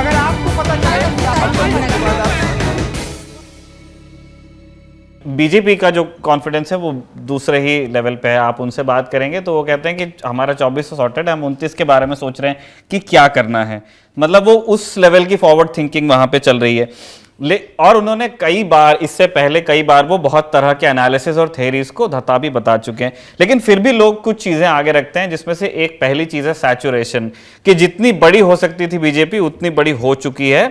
अगर आपको पता चले बीजेपी का जो कॉन्फिडेंस है वो दूसरे ही लेवल पे है। आप उनसे बात करेंगे तो वो कहते हैं कि हमारा 24 सॉर्टेड है, हम 29 के बारे में सोच रहे हैं कि क्या करना है। मतलब वो उस लेवल की फॉरवर्ड थिंकिंग वहां पे चल रही है। और उन्होंने कई बार, इससे पहले कई बार वो बहुत तरह के एनालिसिस और थेरीज को धता भी बता चुके हैं, लेकिन फिर भी लोग कुछ चीजें आगे रखते हैं, जिसमें से एक पहली चीज है सैचुरेशन, कि जितनी बड़ी हो सकती थी बीजेपी उतनी बड़ी हो चुकी है,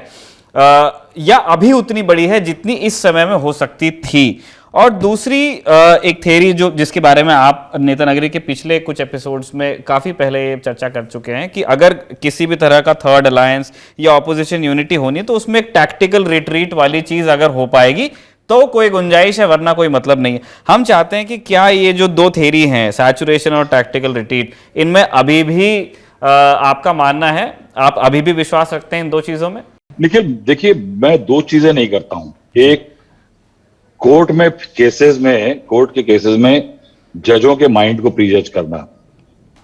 या अभी उतनी बड़ी है जितनी इस समय में हो सकती थी। और दूसरी एक थ्योरी जो जिसके बारे में आप नेता नगरी के पिछले कुछ एपिसोड्स में काफी पहले चर्चा कर चुके हैं कि अगर किसी भी तरह का थर्ड अलायंस या ऑपोजिशन यूनिटी होनी तो उसमें एक टैक्टिकल रिट्रीट वाली चीज अगर हो पाएगी तो कोई गुंजाइश है, वरना कोई मतलब नहीं है। हम चाहते हैं कि क्या ये जो दो थ्योरी हैं, सैचुरेशन और टैक्टिकल रिट्रीट, इनमें अभी भी आपका मानना है, आप अभी भी विश्वास रखते हैं इन दो चीजों में? निखिल, देखिए, मैं दो चीजें नहीं करता हूं। एक, कोर्ट के केसेस में जजों के माइंड को प्रीजज करना,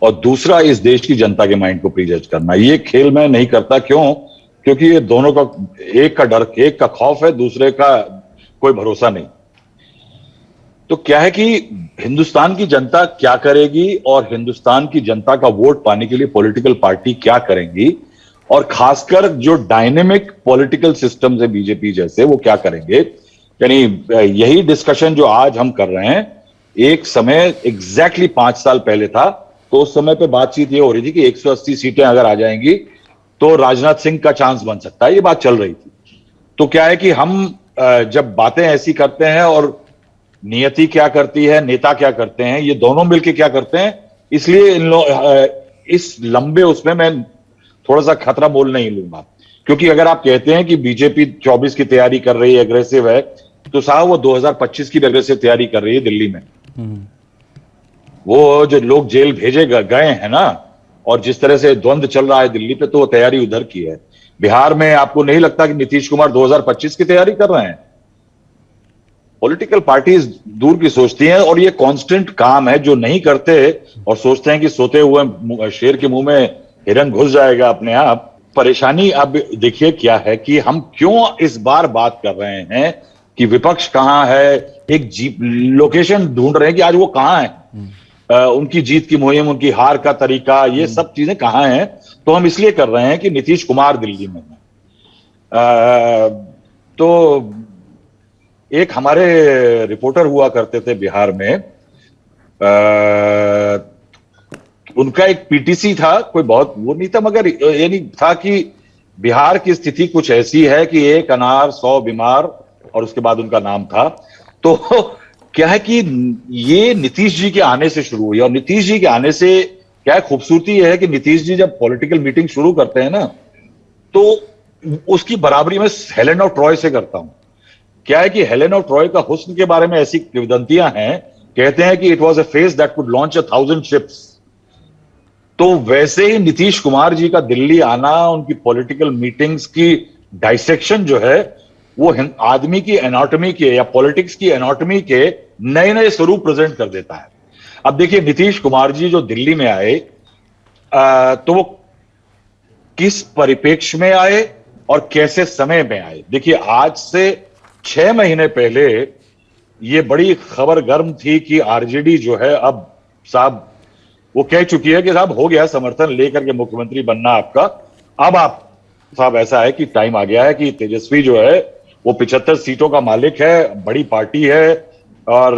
और दूसरा इस देश की जनता के माइंड को प्रीजज करना। ये खेल मैं नहीं करता। क्यों? क्योंकि ये दोनों का, एक का डर, एक का खौफ है, दूसरे का कोई भरोसा नहीं। तो क्या है कि हिंदुस्तान की जनता क्या करेगी और हिंदुस्तान की जनता का वोट पाने के लिए पॉलिटिकल पार्टी क्या करेंगी, और खासकर जो डायनेमिक पॉलिटिकल सिस्टम है बीजेपी जैसे, वो क्या करेंगे। यानी यही डिस्कशन जो आज हम कर रहे हैं, एक समय एग्जैक्टली 5 साल पहले था, तो उस समय पे बातचीत ये हो रही थी कि 180 सीटें अगर आ जाएंगी तो राजनाथ सिंह का चांस बन सकता है, ये बात चल रही थी। तो क्या है कि हम जब बातें ऐसी करते हैं, और नियति क्या करती है, नेता क्या करते हैं, ये दोनों मिलकर क्या करते हैं, इसलिए इस लंबे उसमें मैं थोड़ा सा खतरा मोल नहीं लूंगा। क्योंकि अगर आप कहते हैं कि बीजेपी 24 की तैयारी कर रही है, एग्रेसिव है, तो साहब वो 2025 की भी एग्रेसिव तैयारी कर रही है दिल्ली में। वो जो लोग जेल भेजे गए हैं ना, और जिस तरह से द्वंद्व चल रहा है दिल्ली पे, तो वो तैयारी उधर की है। बिहार में आपको नहीं लगता कि नीतीश कुमार 2025 की तैयारी कर रहे हैं? पॉलिटिकल पार्टीज दूर की सोचती हैं, और ये कांस्टेंट काम है। जो नहीं करते और सोचते हैं कि सोते हुए शेर के मुंह में हिरन घुस जाएगा अपने आप। परेशानी अब देखिए क्या है कि हम क्यों इस बार बात कर रहे हैं कि विपक्ष कहां है, एक लोकेशन ढूंढ रहे हैं कि आज वो कहां है, उनकी जीत की मुहिम, उनकी हार का तरीका, ये सब चीजें कहां हैं। तो हम इसलिए कर रहे हैं कि नीतीश कुमार दिल्ली में है। तो एक हमारे रिपोर्टर हुआ करते थे बिहार में, उनका एक पीटीसी था, कोई बहुत वो नहीं था, मगर ये नहीं था कि बिहार की स्थिति कुछ ऐसी है कि एक अनार 100 बीमार, और उसके बाद उनका नाम था। तो क्या है कि ये नीतीश जी के आने से शुरू हुई, और नीतीश जी के आने से क्या है, खूबसूरती है कि नीतीश जी जब पॉलिटिकल मीटिंग शुरू करते हैं ना, तो उसकी बराबरी में हेलेन ऑफ ट्रॉय से करता हूं। क्या है कि हेलेन ऑफ ट्रॉय का हुस्न के बारे में ऐसी किंवदंतियां हैं, कहते हैं कि it was a face that could launch 1000 ships. तो वैसे ही नीतीश कुमार जी का दिल्ली आना, उनकी पॉलिटिकल मीटिंग्स की डाइसेक्शन जो है, वो आदमी की एनाटॉमी के या पॉलिटिक्स की एनाटॉमी के नए नए स्वरूप प्रेजेंट कर देता है। अब देखिए, नीतीश कुमार जी जो दिल्ली में आए, तो वो किस परिप्रेक्ष्य में आए और कैसे समय में आए। देखिए, आज से 6 महीने पहले ये बड़ी खबर गर्म थी कि आरजेडी जो है, अब साहब वो कह चुकी है कि साहब हो गया समर्थन लेकर के मुख्यमंत्री बनना आपका। अब आप साहब, ऐसा है कि टाइम आ गया है कि तेजस्वी जो है वो 75 सीटों का मालिक है, बड़ी पार्टी है, और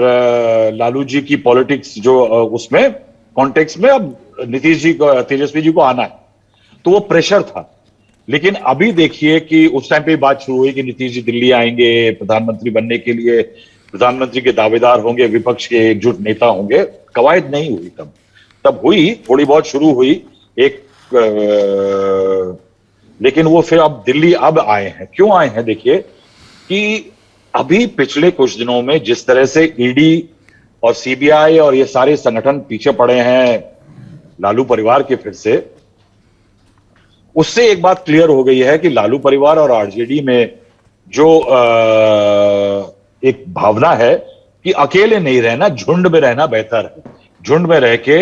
लालू जी की पॉलिटिक्स जो उसमें कॉन्टेक्स्ट में अब नीतीश जी को, तेजस्वी जी को आना है। तो वो प्रेशर था। लेकिन अभी देखिए कि उस टाइम पे बात शुरू हुई कि नीतीश जी दिल्ली आएंगे प्रधानमंत्री बनने के लिए, प्रधानमंत्री के दावेदार होंगे, विपक्ष के एकजुट नेता होंगे। कवायद नहीं हुई तब हुई, थोड़ी बहुत शुरू हुई एक, लेकिन वो फिर अब दिल्ली अब आए हैं। क्यों आए हैं? देखिए कि अभी पिछले कुछ दिनों में जिस तरह से ईडी और सीबीआई और ये सारे संगठन पीछे पड़े हैं लालू परिवार के, फिर से उससे एक बात क्लियर हो गई है कि लालू परिवार और आरजेडी में जो एक भावना है कि अकेले नहीं रहना, झुंड में रहना बेहतर है। झुंड में रह के,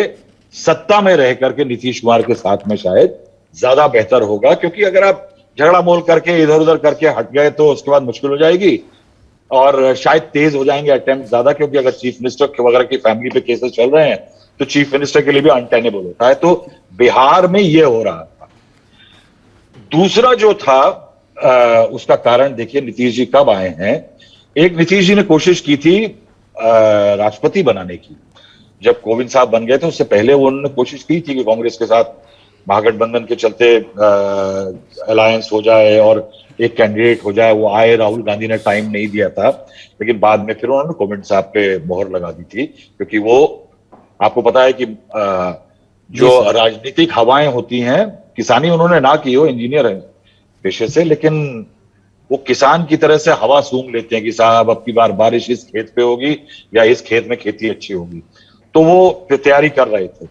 सत्ता में रह करके नीतीश कुमार के साथ में शायद ज्यादा बेहतर होगा। क्योंकि अगर आप झगड़ा मोल करके इधर उधर करके हट गए तो उसके बाद मुश्किल हो जाएगी और शायद तेज हो जाएंगे अटेम्प्ट ज्यादा, क्योंकि अगर चीफ मिनिस्टर वगैरह की फैमिली पे केसेस चल रहे हैं तो चीफ मिनिस्टर के लिए भी अनटेनेबल होता है। तो बिहार में ये हो रहा था। दूसरा जो था उसका कारण देखिए, नीतीश जी कब आए हैं। एक नीतीश जी ने कोशिश की थी राष्ट्रपति बनाने की, जब कोविंद साहब बन गए थे उससे पहले उन्होंने कोशिश की थी कि कांग्रेस के साथ महागठबंधन के चलते अलायंस हो जाए और एक कैंडिडेट हो जाए। वो आए, राहुल गांधी ने टाइम नहीं दिया था, लेकिन बाद में फिर उन्होंने कोविंद साहब पे मोहर लगा दी थी, क्योंकि वो आपको पता है कि जो राजनीतिक हवाएं होती हैं, किसानी उन्होंने ना की हो, इंजीनियर है पेशे से, लेकिन वो किसान की तरह से हवा सूंघ लेते हैं कि साहब अब की बार बारिश इस खेत पे होगी या इस खेत में खेती अच्छी होगी, तो वो तैयारी कर रहे थे।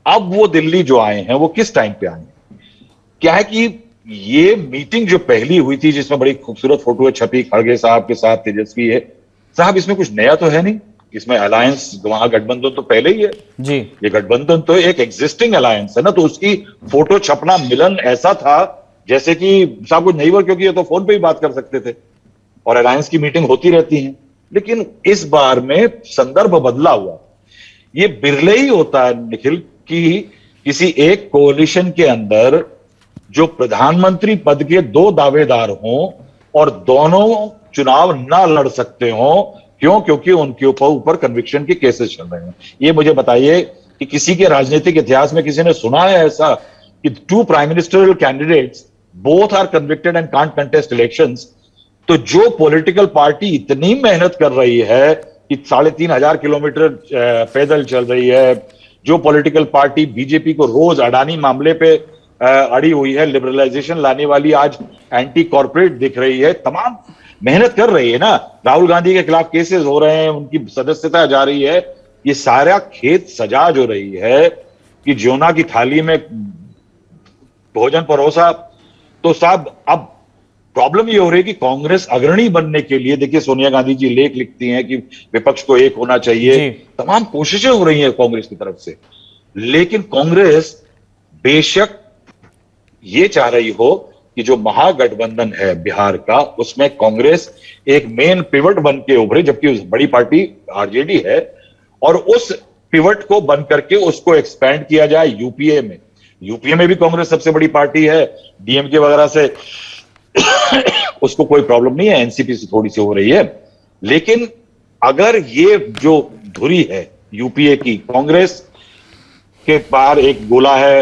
अब वो दिल्ली जो आए हैं वो किस टाइम पे आए हैं? क्या है कि ये मीटिंग जो पहली हुई थी जिसमें बड़ी खूबसूरत फोटो छपी खड़गे साहब के साथ, तेजस्वी है साहब, इसमें कुछ नया तो है नहीं, इसमें अलायंस वहां गठबंधन तो पहले ही है जी। ये गठबंधन तो एक एग्जिस्टिंग अलायंस है ना, तो उसकी फोटो छपना मिलन ऐसा था जैसे कि साहब कुछ नहीं हुआ, क्योंकि ये तो फोन पे ही बात कर सकते थे और अलायंस की मीटिंग होती रहती है। लेकिन इस बार में संदर्भ बदला हुआ। ये बिरले ही होता है निखिल कि किसी एक कोalition के अंदर जो प्रधानमंत्री पद के दो दावेदार हों और दोनों चुनाव ना लड़ सकते हों। क्यों? क्योंकि उनके ऊपर कन्विक्शन के केसेस चल रहे हैं। ये मुझे बताइए कि किसी के राजनीतिक इतिहास में किसी ने सुना है ऐसा कि 2 prime ministerial candidates both are convicted and can't contest elections? तो जो पॉलिटिकल पार्टी इतनी मेहनत कर रही है कि 3,500 किलोमीटर पैदल चल रही है, जो पॉलिटिकल पार्टी बीजेपी को रोज अडानी मामले पे अड़ी हुई है, लिबरलाइजेशन लाने वाली आज एंटी कॉर्पोरेट दिख रही है, तमाम मेहनत कर रही है ना, राहुल गांधी के खिलाफ केसेस हो रहे हैं, उनकी सदस्यता जा रही है, ये सारा खेत सजा जो रही है कि ज्योना की थाली में भोजन परोसा। तो साहब अब प्रॉब्लम ये हो रही है कि कांग्रेस अग्रणी बनने के लिए, देखिए सोनिया गांधी जी लेख लिखती हैं कि विपक्ष को एक होना चाहिए, तमाम कोशिशें हो रही हैं कांग्रेस की तरफ से, लेकिन कांग्रेस बेशक ये चाह रही हो कि जो महागठबंधन है बिहार का, उसमें कांग्रेस एक मेन पिवट बन के उभरे, जबकि उस बड़ी पार्टी आरजेडी है, और उस पिवट को बन करके उसको एक्सपैंड किया जाए यूपीए में। यूपीए में भी कांग्रेस सबसे बड़ी पार्टी है, डीएमके वगैरह से उसको कोई प्रॉब्लम नहीं है, एनसीपी से थोड़ी सी हो रही है, लेकिन अगर ये जो धुरी है यूपीए की, कांग्रेस के पार एक गोला है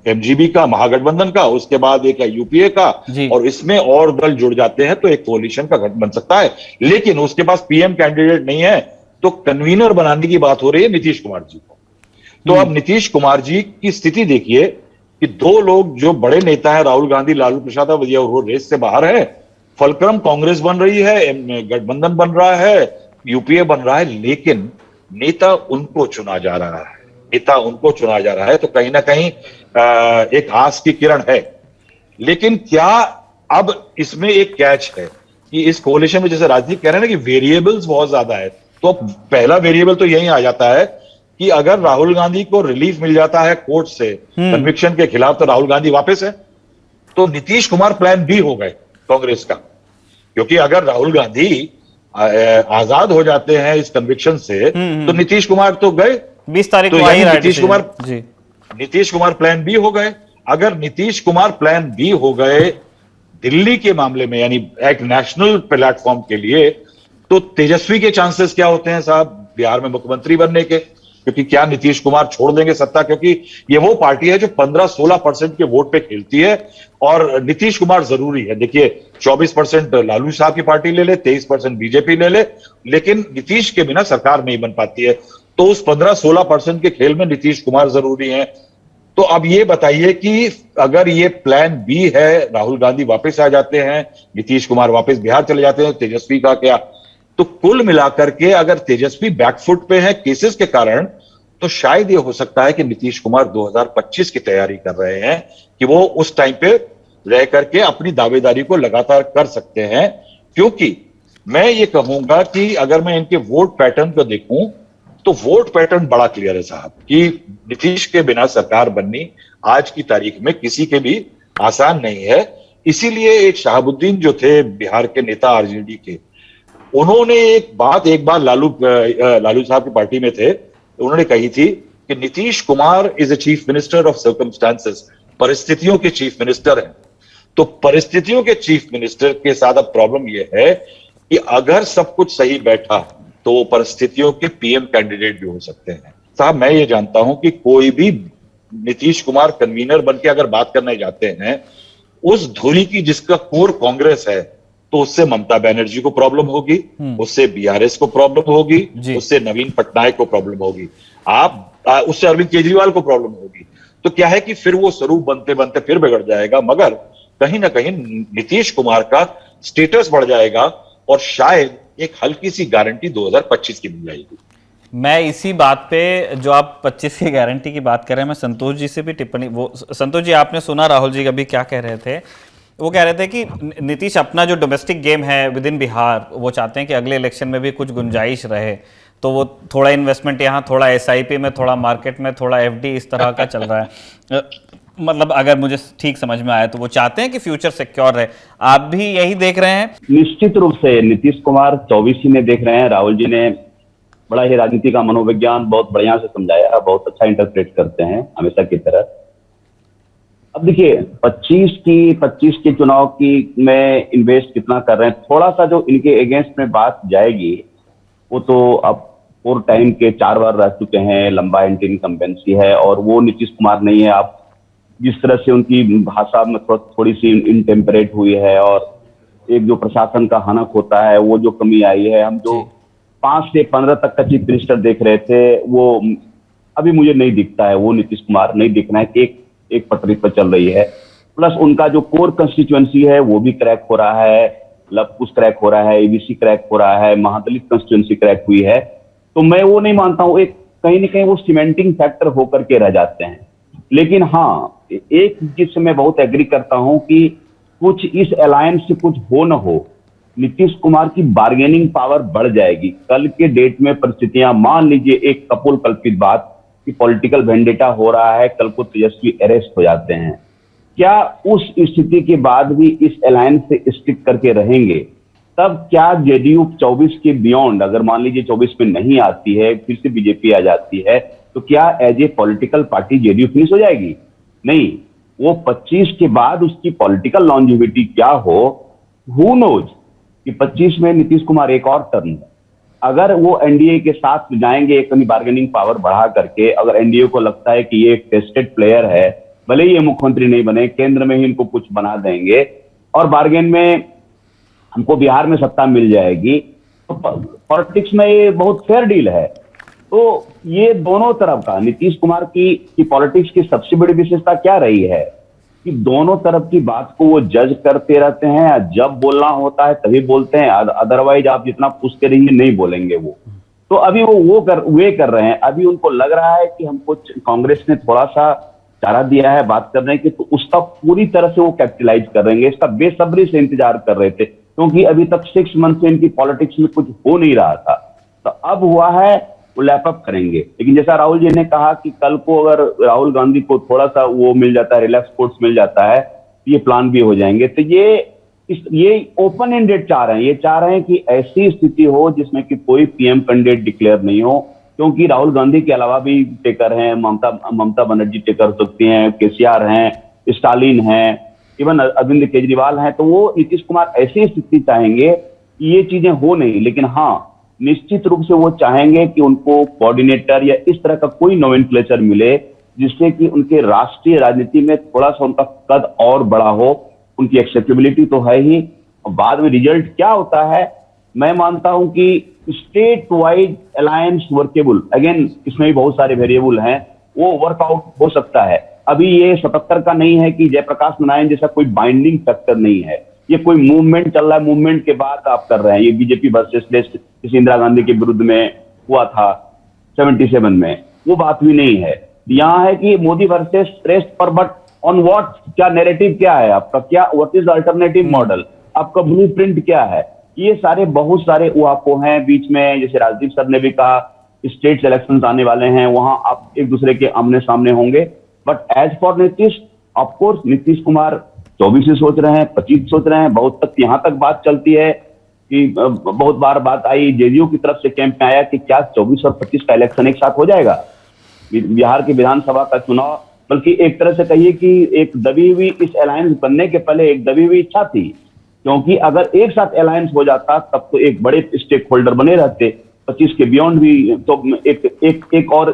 एमजीबी का, महागठबंधन का, उसके बाद एक है यूपीए का, और इसमें और दल जुड़ जाते हैं तो एक कोalition का गठ बन सकता है। लेकिन उसके पास पीएम कैंडिडेट नहीं है, तो कन्वीनर बनाने की बात हो रही है नीतीश कुमार जी को। तो अब नीतीश कुमार जी की स्थिति देखिए कि 2 लोग जो बड़े नेता हैं, राहुल गांधी, लालू प्रसाद, वो रेस से बाहर है। फलक्रम कांग्रेस बन रही है, गठबंधन बन रहा है, यूपीए बन रहा है, लेकिन नेता उनको चुना जा रहा है, तो कहीं ना कहीं एक आस की किरण है। लेकिन क्या अब इसमें एक कैच है कि इस कोalition में, जैसे राजनीति कह रहे हैं ना कि वेरिएबल्स बहुत ज्यादा है, तो पहला वेरिएबल तो यही आ जाता है कि अगर राहुल गांधी को रिलीफ मिल जाता है कोर्ट से कन्विक्शन के खिलाफ, तो राहुल गांधी वापस है, तो नीतीश कुमार प्लान बी हो गए कांग्रेस का। क्योंकि अगर राहुल गांधी आजाद हो जाते हैं इस कन्विक्शन से, तो नीतीश कुमार तो गए 20 तारीख को, तो नीतीश कुमार प्लान बी हो गए। अगर नीतीश कुमार प्लान बी हो गए दिल्ली के मामले में, यानी एक नेशनल प्लेटफॉर्म के लिए, तो तेजस्वी के चांसेस क्या होते हैं साहब बिहार में मुख्यमंत्री बनने के? क्योंकि क्या नीतीश कुमार छोड़ देंगे सत्ता? क्योंकि ये वो पार्टी है जो 15-16% के वोट पे खेलती है, और नीतीश कुमार जरूरी है। देखिए 24% लालू साहब की पार्टी ले ले, 23% बीजेपी ले ले, लेकिन नीतीश के बिना सरकार नहीं बन पाती है। तो उस 15-16% के खेल में नीतीश कुमार जरूरी है। तो अब ये बताइए कि अगर ये प्लान बी है, राहुल गांधी वापस आ जाते हैं, नीतीश कुमार वापस बिहार चले जाते हैं, तेजस्वी का क्या? तो कुल मिलाकर के अगर तेजस्वी बैकफुट पे है केसेस के कारण, तो शायद ये हो सकता है कि नीतीश कुमार 2025 की तैयारी कर रहे हैं कि वो उस टाइम पे रह करके अपनी दावेदारी को लगातार कर सकते हैं। क्योंकि मैं ये कहूंगा कि अगर मैं इनके वोट पैटर्न को देखूं, तो वोट पैटर्न बड़ा क्लियर है साहब कि नीतीश के बिना सरकार बननी आज की तारीख में किसी के भी आसान नहीं है। इसीलिए एक शहाबुद्दीन जो थे बिहार के नेता आरजेडी के, उन्होंने एक बार लालू साहब की पार्टी में थे, उन्होंने कही थी कि Nitish Kumar is a chief minister of circumstances, परिस्थितियों के चीफ मिनिस्टर हैं। तो परिस्थितियों के चीफ मिनिस्टर के साथ अब प्रॉब्लम यह है कि अगर सब कुछ सही बैठा तो वो परिस्थितियों के पीएम कैंडिडेट भी हो सकते हैं। साहब, मैं ये जानता हूं कि कोई भी नीतीश कुमार कन्वीनर बन के अगर बात करने जाते हैं, उस धुरी की जिसका कोर कांग्रेस है, तो उससे ममता बनर्जी को प्रॉब्लम होगी, उससे बीआरएस को प्रॉब्लम होगी, उससे नवीन पटनायक को प्रॉब्लम होगी, उससे अरविंद केजरीवाल को प्रॉब्लम होगी। तो क्या है कि फिर वो स्वरूप बनते बनते फिर बिगड़ जाएगा, मगर कहीं ना कहीं नीतीश कुमार का स्टेटस बढ़ जाएगा और शायद एक हल्की सी गारंटी 2025 की मिल जाएगी। मैं इसी बात पे, जो आप 25 की गारंटी की बात कर रहे हैं, मैं संतोष जी से भी टिप्पणी, संतोष जी आपने सुना राहुल जी अभी क्या कह रहे थे? वो कह रहे थे कि नीतीश अपना जो डोमेस्टिक गेम है विद इन बिहार, वो चाहते हैं कि अगले इलेक्शन में भी कुछ गुंजाइश रहे, तो वो थोड़ा इन्वेस्टमेंट यहाँ, थोड़ा एसआईपी में, थोड़ा मार्केट में, थोड़ा एफडी, इस तरह का चल रहा है। मतलब अगर मुझे ठीक समझ में आया तो वो चाहते हैं कि फ्यूचर सिक्योर रहे। आप भी यही देख रहे हैं? निश्चित रूप से नीतीश कुमार 24 ही में देख रहे हैं। राहुल जी ने बड़ा ही राजनीति का मनोविज्ञान बहुत बढ़िया से समझाया, बहुत अच्छा इंटरप्रेट करते हैं हमेशा की तरह। अब देखिए 25 के चुनाव की में इन्वेस्ट कितना कर रहे हैं, थोड़ा सा जो इनके अगेंस्ट में बात जाएगी, वो तो अब 4 टाइम के 4 बार रह चुके हैं, लंबा एंटी इनकम्बेंसी है, और वो नीतीश कुमार नहीं है। आप जिस तरह से उनकी भाषा में थोड़ी सी इनटेम्परेट हुई है, और एक जो प्रशासन का हनक होता है, वो जो कमी आई है। हम जो 5 से 15 तक का चीफ मिनिस्टर देख रहे थे, वो अभी मुझे नहीं दिखता है, वो नीतीश कुमार नहीं दिख रहा है कि एक पटरी पर चल रही है। प्लस उनका जो कोर कंस्टिट्यूएंसी है वो भी क्रैक हो रहा है, लवकुश क्रैक हो रहा है, एबीसी क्रैक हो रहा है, महादलित कंस्टिट्यूएंसी क्रैक हुई है। तो मैं वो नहीं मानता हूँ, एक कहीं ना कहीं वो सीमेंटिंग फैक्टर होकर के रह जाते हैं। लेकिन हाँ, एक चीज से मैं बहुत एग्री करता हूं कि कुछ इस अलायंस से कुछ हो न हो, नीतीश कुमार की बार्गेनिंग पावर बढ़ जाएगी। कल के डेट में परिस्थितियां, मान लीजिए एक कपोल कल्पित बात कि पॉलिटिकल वेंडेटा हो रहा है, कल को तेजस्वी अरेस्ट हो जाते हैं, क्या उस स्थिति के बाद भी इस अलायंस से स्टिक करके रहेंगे? तब क्या जेडीयू 24 के बियॉन्ड, अगर मान लीजिए 24 में नहीं आती है, फिर से बीजेपी आ जाती है, तो क्या as a political party JDU finish हो जाएगी? नहीं, वो 25 के बाद उसकी पॉलिटिकल लॉन्जिविटी क्या हो, हु नोज कि 25 में नीतीश कुमार एक और टर्म, अगर वो एनडीए के साथ जाएंगे एक अपनी बार्गेनिंग पावर बढ़ा करके, अगर एनडीए को लगता है कि ये एक टेस्टेड प्लेयर है, भले ही ये मुख्यमंत्री नहीं बने, केंद्र में ही इनको कुछ बना देंगे और बार्गेन में हमको बिहार में सत्ता मिल जाएगी, तो पॉलिटिक्स में ये बहुत फेयर डील है। तो ये दोनों तरफ का, नीतीश कुमार की पॉलिटिक्स की सबसे बड़ी विशेषता क्या रही है कि दोनों तरफ की बात को वो जज करते रहते हैं, जब बोलना होता है तभी बोलते हैं, अदरवाइज आप जितना पूछते रहिए नहीं बोलेंगे वो। तो अभी वो कर रहे हैं। अभी उनको लग रहा है कि हमको कांग्रेस ने थोड़ा सा चारा दिया है बात करने की, तो उसका पूरी तरह से वो कैपिटलाइज कर रहे हैं। इसका बेसब्री से इंतजार कर रहे थे, क्योंकि अभी तक 6 मंथ से इनकी पॉलिटिक्स में कुछ हो नहीं रहा था। तो अब हुआ है, वो लैपअप करेंगे। लेकिन जैसा राहुल जी ने कहा कि कल को अगर राहुल गांधी को थोड़ा सा वो मिल जाता है, रिलैक्स कोर्स मिल जाता है, तो ये प्लान भी हो जाएंगे। तो ये ओपन एंडेड चाह रहे हैं। ये चाह रहे हैं कि ऐसी स्थिति हो जिसमें कि कोई पीएम कैंडिडेट डिक्लेयर नहीं हो, क्योंकि राहुल गांधी के अलावा भी टेकर हैं, ममता बनर्जी टेकर हो सकती हैं, केसीआर हैं, स्टालिन हैं, इवन अरविंद केजरीवाल हैं। तो वो नीतीश कुमार ऐसी स्थिति चाहेंगे कि ये चीजें हो नहीं। लेकिन हाँ, निश्चित रूप से वो चाहेंगे कि उनको कोऑर्डिनेटर या इस तरह का कोई नोमेनक्लेचर मिले, जिससे कि उनके राष्ट्रीय राजनीति में थोड़ा सा उनका कद और बड़ा हो। उनकी एक्सेप्टेबिलिटी तो है ही, और बाद में रिजल्ट क्या होता है, मैं मानता हूं कि state wide alliance workable, again इसमें भी बहुत सारे वेरिएबल हैं, वो वर्कआउट हो सकता है। अभी ये 77 का नहीं है कि जयप्रकाश नारायण जैसा कोई बाइंडिंग फैक्टर नहीं है। ये कोई मूवमेंट चल रहा है, मूवमेंट के बाद आप कर रहे हैं। ये बीजेपी वर्सेस लेफ्ट जैसे इंदिरा गांधी के विरुद्ध में हुआ था 77 में, वो बात भी नहीं है। यहाँ है कि मोदी वर्सेस रेस्ट पर, बट ऑन व्हाट, क्या नैरेटिव क्या है आपका, क्या व्हाट इज अल्टरनेटिव मॉडल, आपका ब्लूप्रिंट क्या है, ये सारे बहुत सारे ऊहापोह हैं बीच में। जैसे राजदीप सर ने भी कहा, स्टेट इलेक्शंस आने वाले हैं, वहां आप एक दूसरे के आमने सामने होंगे। But as for Nitish, of course Nitish Kumar 24 ही सोच रहे हैं, 25 सोच रहे हैं। बहुत तक यहाँ तक बात चलती है कि बहुत बार बात आई, जेडीयू की तरफ से कैंप में आया कि क्या 24 और 25 का इलेक्शन एक साथ हो जाएगा, बिहार की विधानसभा का चुनाव। बल्कि एक तरह से कहिए कि एक दबी हुई, इस अलायंस बनने के पहले एक दबी हुई इच्छा थी, क्योंकि अगर एक साथ अलायंस हो जाता तब तो एक बड़े स्टेक होल्डर बने रहते, 25 के बियॉन्ड भी, तो एक और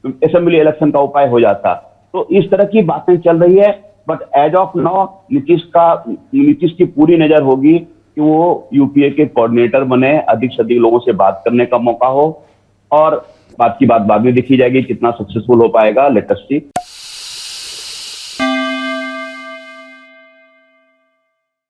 असेंबली इलेक्शन का उपाय हो जाता। तो इस तरह की बातें चल रही है। But as of now Nitish की पूरी नजर होगी कि वो यूपीए के कोऑर्डिनेटर बने, अधिक से अधिक लोगों से बात करने का मौका हो, और बात की बात बाद में देखी जाएगी, कितना सक्सेसफुल हो पाएगा, लेट अस सी।